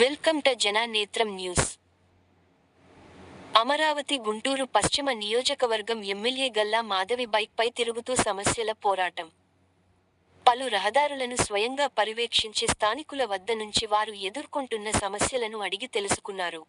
Welcome to Jananetram news. Amaravati Guntur పశ్చిమ నియోజకవర్గం MLA Galla Madhavi బైక్పై తిరుగుతూ సమస్యల పోరాటం. పలు రహదారులను స్వయంగా పర్యవేక్షించే స్థానికుల వద్ద నుంచి వారు ఎదుర్కొంటున్న సమస్యలను అడిగి తెలుసుకున్నారు.